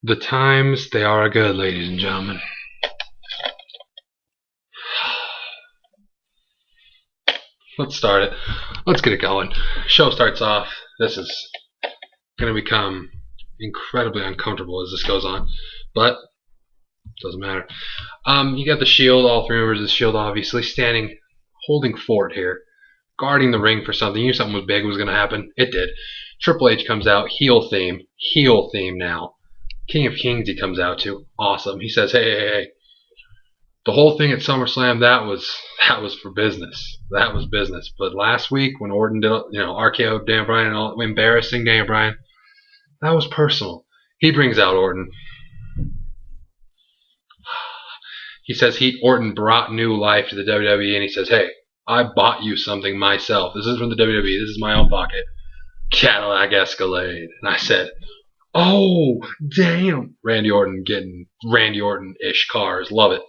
The times they are good, ladies and gentlemen. Let's start it. Let's get it going. Show starts off. This is going to become incredibly uncomfortable as this goes on, but doesn't matter. You got the Shield, all three members of the Shield, obviously standing, holding fort here, guarding the ring for something. You knew something was big was going to happen. It did. Triple H comes out, heel theme now. King of Kings he comes out to, awesome. He says, hey. The whole thing at SummerSlam, that was for business. That was business. But last week when Orton did, RKO Daniel Bryan and all, embarrassing Daniel Bryan, that was personal. He brings out Orton. He says Orton brought new life to the WWE, and he says, hey, I bought you something myself. This is from the WWE. This is my own pocket. Cadillac Escalade. And I said, oh, damn. Randy Orton getting Randy Orton-ish cars. Love it.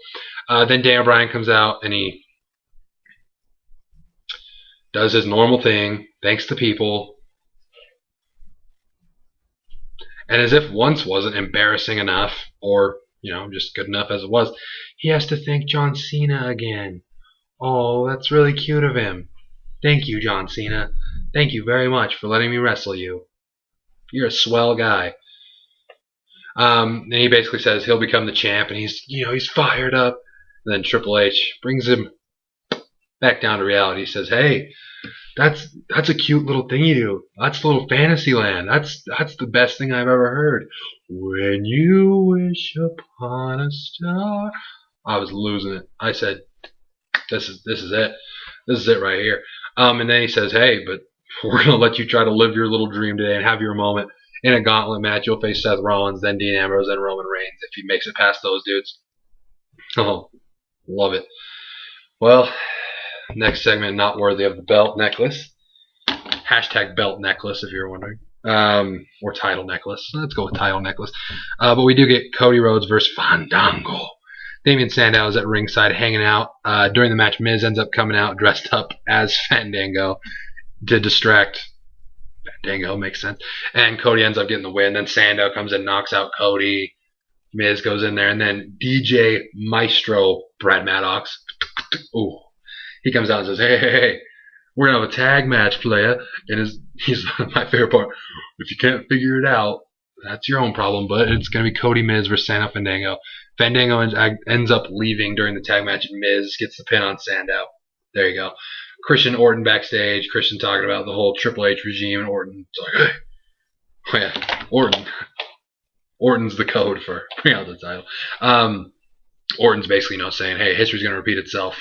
Then Daniel Bryan comes out and he does his normal thing, thanks to people. And as if once wasn't embarrassing enough, or, just good enough as it was, he has to thank John Cena again. Oh, that's really cute of him. Thank you, John Cena. Thank you very much for letting me wrestle you. You're a swell guy. And he basically says he'll become the champ, and he's fired up. And then Triple H brings him back down to reality. He says, hey, that's a cute little thing you do. That's a little fantasy land. That's the best thing I've ever heard. When you wish upon a star. I was losing it. I said, this is it. This is it right here. And then he says, hey, but we're going to let you try to live your little dream today and have your moment. In a gauntlet match, you'll face Seth Rollins, then Dean Ambrose, then Roman Reigns if he makes it past those dudes. Oh, love it. Well, next segment, not worthy of the belt necklace. Hashtag belt necklace, if you're wondering. Or title necklace. Let's go with title necklace. But we do get Cody Rhodes versus Fandango. Damian Sandow is at ringside hanging out. During the match, Miz ends up coming out dressed up as Fandango to distract Fandango, makes sense. And Cody ends up getting the win. Then Sandow comes in, knocks out Cody. Miz goes in there. And then DJ Maestro Brad Maddox, ooh, he comes out and says, hey, we're going to have a tag match, player. And he's my favorite part. If you can't figure it out, that's your own problem. But it's going to be Cody Miz versus Sandow Fandango. Fandango ends up leaving during the tag match, and Miz gets the pin on Sandow. There you go. Christian Orton backstage. Christian talking about the whole Triple H regime, and Orton's like, hey. Oh, yeah, Orton. Orton's the code for bring out the title. Orton's basically saying, hey, history's going to repeat itself.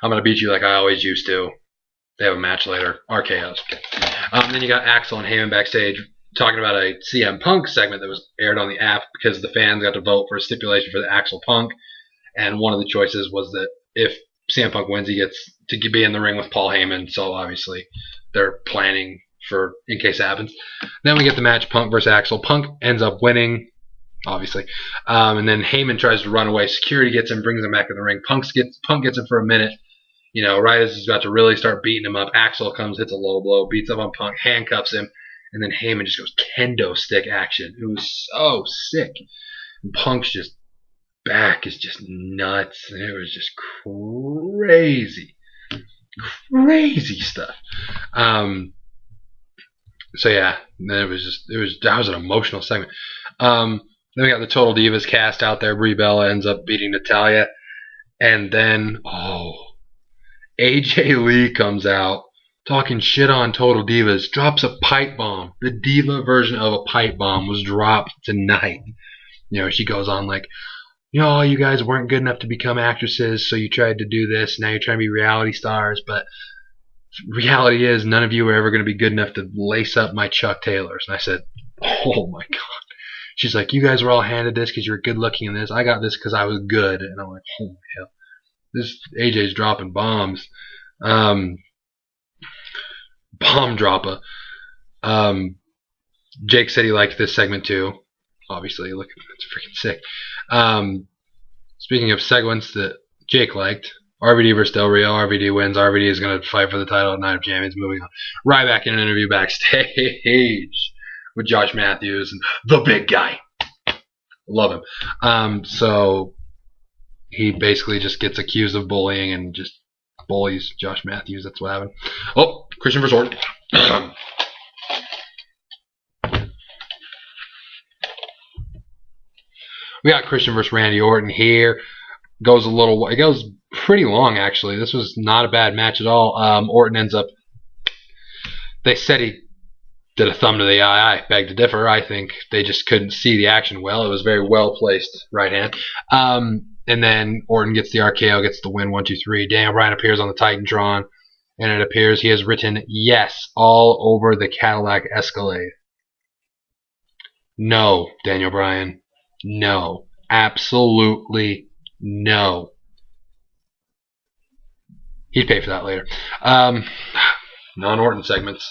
I'm going to beat you like I always used to. They have a match later. RKO's. Okay. Then you got Axel and Heyman backstage talking about a CM Punk segment that was aired on the app because the fans got to vote for a stipulation for the Axel Punk. And one of the choices was that if CM Punk wins, he gets to be in the ring with Paul Heyman. So obviously they're planning for in case it happens. Then we get the match Punk versus Axel. Punk ends up winning, obviously. And then Heyman tries to run away. Security gets him, brings him back in the ring. Punk gets him for a minute. Right as he's about to really start beating him up, Axel comes, hits a low blow, beats up on Punk, handcuffs him, and then Heyman just goes kendo stick action. It was so sick. And Punk's just back is just nuts. And it was just crazy. Crazy stuff. So yeah, then that was an emotional segment. Then we got the Total Divas cast out there. Brie Bella ends up beating Natalya. And then, AJ Lee comes out talking shit on Total Divas, drops a pipe bomb. The diva version of a pipe bomb was dropped tonight. She goes on like, you guys weren't good enough to become actresses, so you tried to do this. Now you're trying to be reality stars, but reality is none of you are ever going to be good enough to lace up my Chuck Taylors. And I said, oh my God. She's like, you guys were all handed this because you were good looking in this. I got this because I was good. And I'm like, holy hell. This AJ's dropping bombs. Bomb dropper. Jake said he liked this segment too. Obviously, look, it's freaking sick. Speaking of segments that Jake liked, RVD versus Del Rio. RVD wins. RVD is going to fight for the title at Night of Champions. Moving on. Ryback in an interview backstage with Josh Matthews and the big guy. Love him. So he basically just gets accused of bullying and just bullies Josh Matthews. That's what happened. Oh, Christian versus Orton. We got Christian versus Randy Orton here. It goes pretty long, actually. This was not a bad match at all. Orton ends up, they said he did a thumb to the eye. I beg to differ. I think they just couldn't see the action well. It was very well placed right hand. And then Orton gets the RKO, gets the win, 1, 2, 3. Daniel Bryan appears on the Titantron, and it appears he has written yes all over the Cadillac Escalade. No, Daniel Bryan. No. Absolutely no. He'd pay for that later. Non-Orton segments.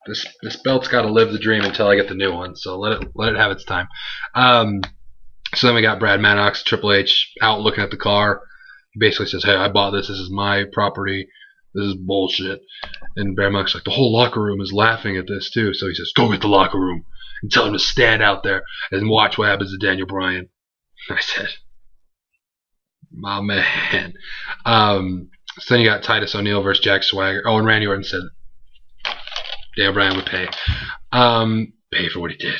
This belt's got to live the dream until I get the new one, so let it have its time. So then we got Brad Maddox, Triple H, out looking at the car. He basically says, "Hey, I bought this. This is my property. This is bullshit." And Brad Maddox is like, "The whole locker room is laughing at this too." So he says, "Go get the locker room and tell him to stand out there and watch what happens to Daniel Bryan." I said, "My man." So then you got Titus O'Neil versus Jack Swagger. Oh, and Randy Orton said Daniel Bryan would pay for what he did.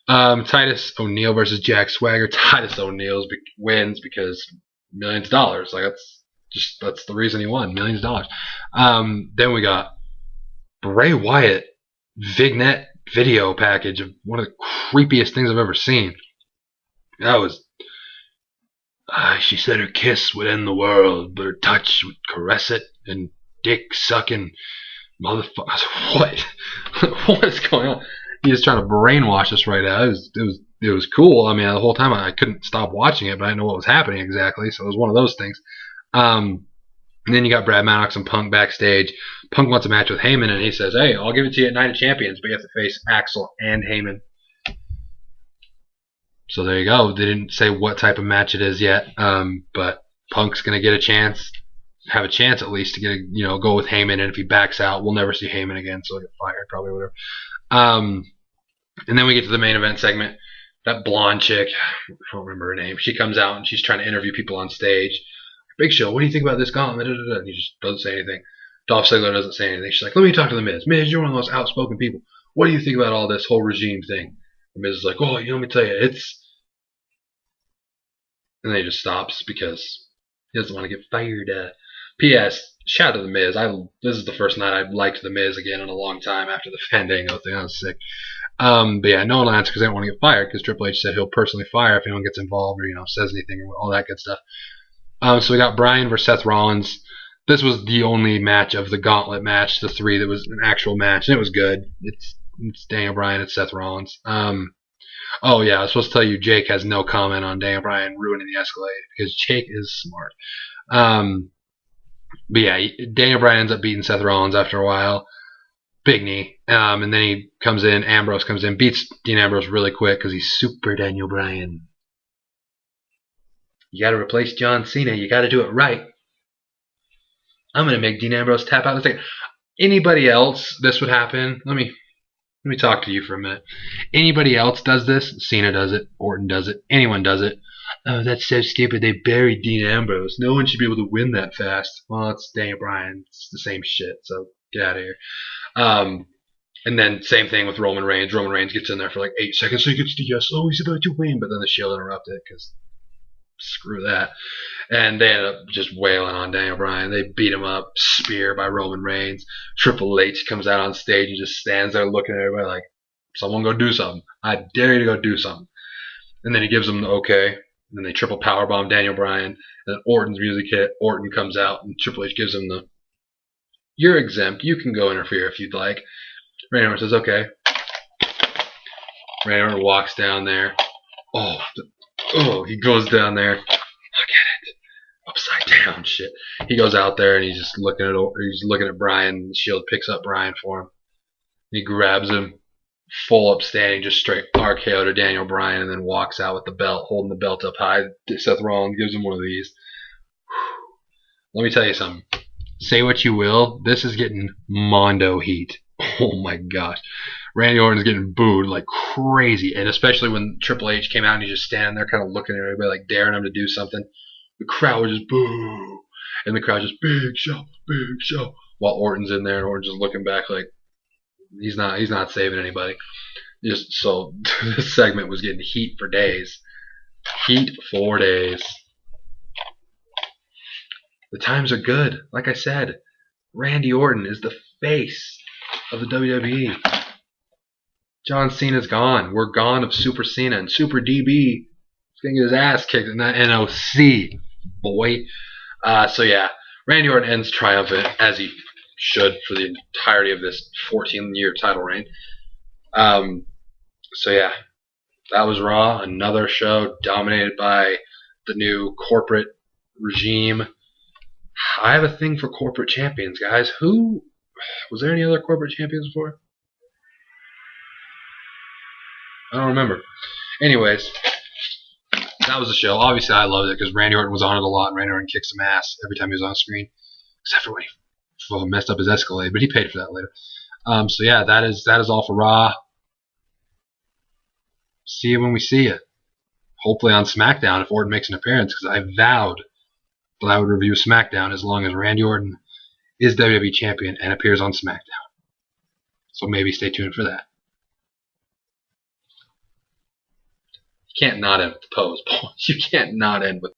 Titus O'Neil versus Jack Swagger. Titus O'Neil wins because millions of dollars. Like that's the reason he won, millions of dollars. Then we got Bray Wyatt vignette video package of one of the creepiest things I've ever seen. That was. She said her kiss would end the world, but her touch would caress it, and dick sucking. Motherfucker, what? What is going on? He's trying to brainwash us right now. It was cool. I mean, the whole time I couldn't stop watching it, but I didn't know what was happening exactly. So it was one of those things. And then you got Brad Maddox and Punk backstage. Punk wants a match with Heyman, and he says, "Hey, I'll give it to you at Night of Champions, but you have to face Axel and Heyman." So there you go. They didn't say what type of match it is yet, but Punk's gonna get have a chance at least to go with Heyman, and if he backs out, we'll never see Heyman again, so he'll get fired probably, or whatever. And then we get to the main event segment. That blonde chick, I don't remember her name, she comes out and she's trying to interview people on stage. "Big Show, what do you think about this gauntlet?" And he just doesn't say anything. Dolph Ziggler doesn't say anything. She's like, "Let me talk to the Miz. Miz, you're one of the most outspoken people. What do you think about all this whole regime thing?" The Miz is like, "Oh, let me tell you, it's..." And then he just stops because he doesn't want to get fired. P.S. Shout out to the Miz. This is the first night I've liked the Miz again in a long time after the Fandango thing. I was sick. But yeah, no one answered because they don't want to get fired, because Triple H said he'll personally fire if anyone gets involved or says anything or all that good stuff. So we got Bryan versus Seth Rollins. This was the only match of the gauntlet match, the three that was an actual match, and it was good. It's Daniel Bryan, it's Seth Rollins. Oh yeah, I was supposed to tell you Jake has no comment on Daniel Bryan ruining the Escalade because Jake is smart. But yeah, Daniel Bryan ends up beating Seth Rollins after a while. Big knee. And then he comes in, Ambrose comes in, beats Dean Ambrose really quick because he's super Daniel Bryan. You got to replace John Cena. You got to do it right. I'm going to make Dean Ambrose tap out in a second. Anybody else, this would happen. Let me talk to you for a minute. Anybody else does this? Cena does it. Orton does it. Anyone does it. "Oh, that's so stupid. They buried Dean Ambrose. No one should be able to win that fast." Well, it's Daniel Bryan. It's the same shit. So get out of here. And then same thing with Roman Reigns. Roman Reigns gets in there for like 8 seconds, so he gets the yes. "Oh, he's about to win," but then the Shield interrupted it because screw that. And they end up just wailing on Daniel Bryan. They beat him up. Spear by Roman Reigns. Triple H comes out on stage and just stands there looking at everybody like, "Someone go do something. I dare you to go do something." And then he gives them the okay. And then they triple powerbomb Daniel Bryan. And then Orton's music hit. Orton comes out and Triple H gives him the, "You're exempt. You can go interfere if you'd like." Randy Orton says, "Okay." Randy Orton walks down there. He goes down there. Look at it. Upside down shit. He goes out there and he's just looking at Bryan. The Shield picks up Bryan for him. He grabs him. Full up standing, just straight RKO to Daniel Bryan, and then walks out with the belt, holding the belt up high. Seth Rollins gives him one of these. Let me tell you something. Say what you will, this is getting Mondo heat. Oh my gosh. Randy Orton's getting booed like crazy. And especially when Triple H came out and he's just standing there kind of looking at everybody like daring him to do something. The crowd was just boo. And the crowd just big show, big show. While Orton's in there and Orton's just looking back like he's not saving anybody. Just so this segment was getting heat for days. Heat for days. The times are good. Like I said, Randy Orton is the face of the WWE. John Cena's gone. We're gone of Super Cena, and Super DB is going to get his ass kicked in that NOC, boy. So yeah, Randy Orton ends triumphant, as he should for the entirety of this 14-year title reign. So yeah, that was Raw. Another show dominated by the new corporate regime. I have a thing for corporate champions, guys. Who was there any other corporate champions before? I don't remember. Anyways, that was the show. Obviously, I loved it because Randy Orton was on it a lot, and Randy Orton kicked some ass every time he was on screen, except for when he messed up his Escalade, but he paid for that later. So yeah, that is all for Raw. See you when we see you. Hopefully on SmackDown if Orton makes an appearance, because I vowed that I would review SmackDown as long as Randy Orton is WWE Champion and appears on SmackDown. So maybe stay tuned for that. You can't not end with the pose, boys. You can't not end with